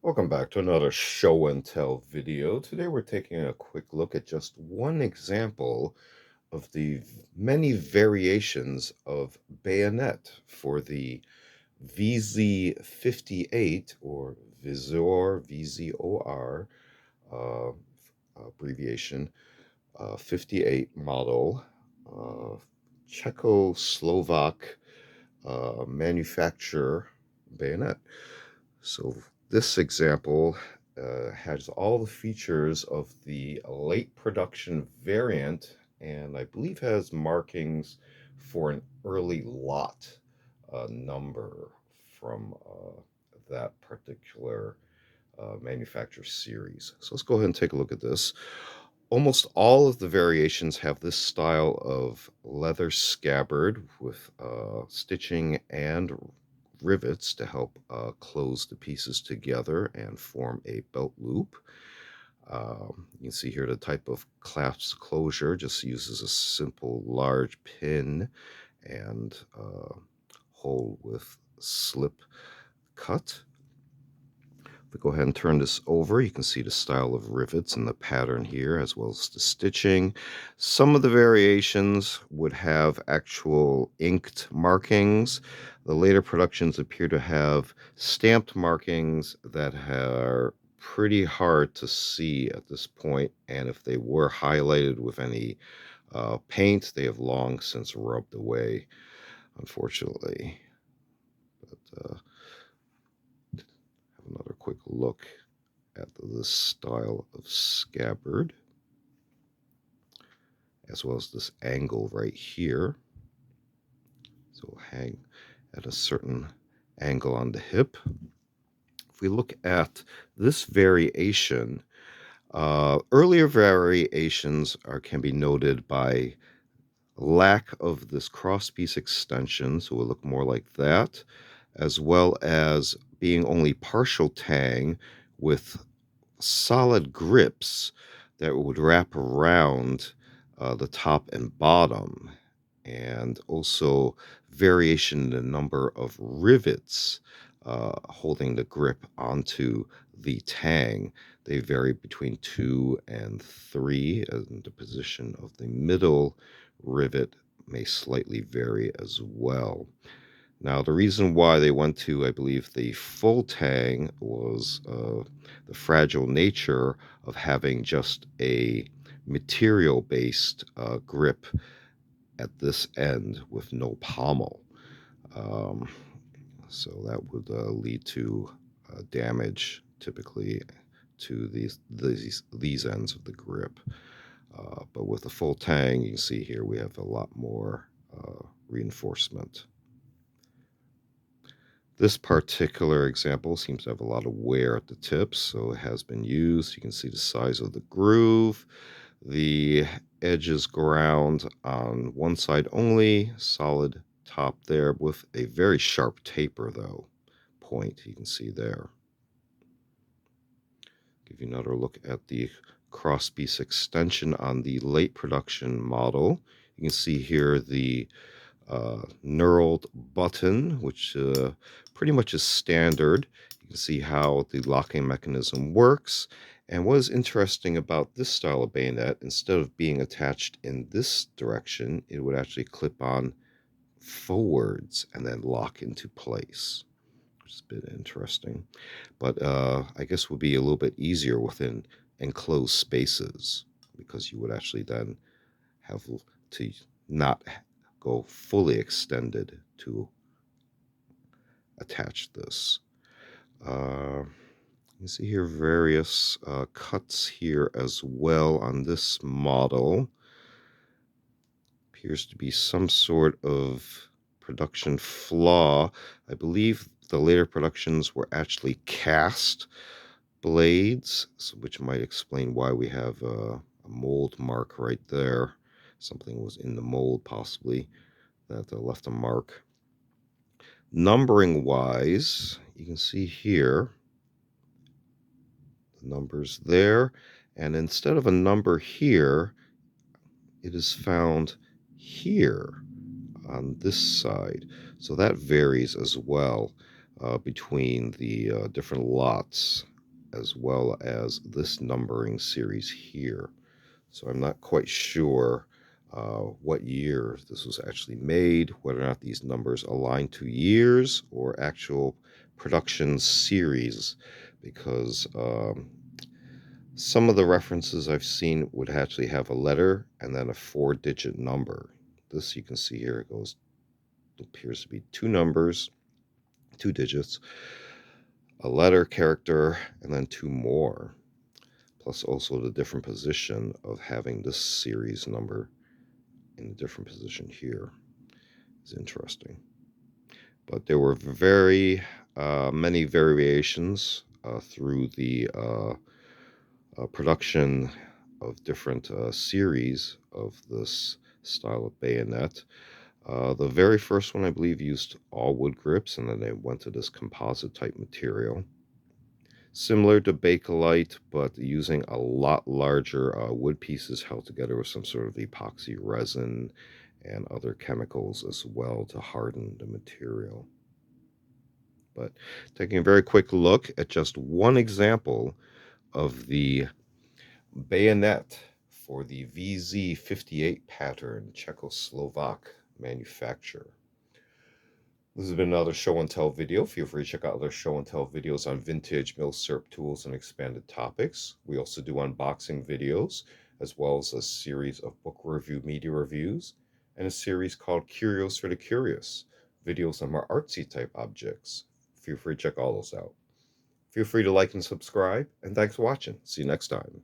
Welcome back to another show and tell video. Today we're taking a quick look at just one example of the many variations of bayonet for the VZ58 or Vizor, VZOR, uh, abbreviation, 58 model, uh, Czechoslovak manufacturer bayonet. So this example has all the features of the late production variant, and I believe has markings for an early lot number from that particular manufacturer series. So let's go ahead and take a look at this. Almost all of the variations have this style of leather scabbard with stitching and rivets to help close the pieces together and form a belt loop. You can see here the type of clasp closure just uses a simple large pin and hole with slip cut. If we go ahead and turn this over, you can see the style of rivets and the pattern here, as well as the stitching. Some of the variations would have actual inked markings. The later productions appear to have stamped markings that are pretty hard to see at this point, and if they were highlighted with any paint, they have long since rubbed away, unfortunately. But have another quick look at this style of scabbard, as well as this angle right here. So we'll hang at a certain angle on the hip. If we look at this variation, earlier variations can be noted by lack of this crosspiece extension, so it will look more like that, as well as being only partial tang with solid grips that would wrap around the top and bottom, and also variation in the number of rivets holding the grip onto the tang. They vary between 2 and 3, and the position of the middle rivet may slightly vary as well. Now, the reason why they went to, I believe, the full tang was the fragile nature of having just a material-based grip at this end with no pommel. Um, so that would lead to damage, typically, to these ends of the grip. But with the full tang, you can see here we have a lot more reinforcement. This particular example seems to have a lot of wear at the tips, so it has been used. You can see the size of the groove. The edge is ground on one side only, solid top there with a very sharp taper, though, point you can see there. Give you another look at the crosspiece extension on the late production model. You can see here the knurled button, which pretty much is standard. You can see how the locking mechanism works. And what is interesting about this style of bayonet, instead of being attached in this direction, it would actually clip on forwards and then lock into place, which is a bit interesting. But I guess would be a little bit easier within enclosed spaces, because you would actually then have to not go fully extended to attach this. You see here various cuts here as well on this model. Appears to be some sort of production flaw. I believe the later productions were actually cast blades, which might explain why we have a mold mark right there. Something was in the mold possibly that left a mark. Numbering wise, you can see here the numbers there, and instead of a number here, it is found here on this side. So that varies as well between the different lots as well as this numbering series here. So I'm not quite sure what year this was actually made, whether or not these numbers align to years or actual production series, because some of the references I've seen would actually have a letter and then a 4-digit number. This, you can see here, it goes, appears to be 2 numbers, 2 digits, a letter, character, and then 2 more, plus also the different position of having this series number in a different position here is interesting. But there were very many variations through the production of different series of this style of bayonet. The very first one, I believe, used all wood grips, and then they went to this composite type material. Similar to Bakelite, but using a lot larger wood pieces held together with some sort of epoxy resin and other chemicals as well to harden the material. But taking a very quick look at just one example of the bayonet for the vz58 pattern, Czechoslovak manufacture. This has been another show and tell video. Feel free to check out other show and tell videos on vintage milsurp tools and expanded topics. We also do unboxing videos, as well as a series of book review media reviews, and a series called Curios for the Curious, videos on more artsy type objects. Feel free to check all those out. Feel free to like and subscribe, and thanks for watching. See you next time.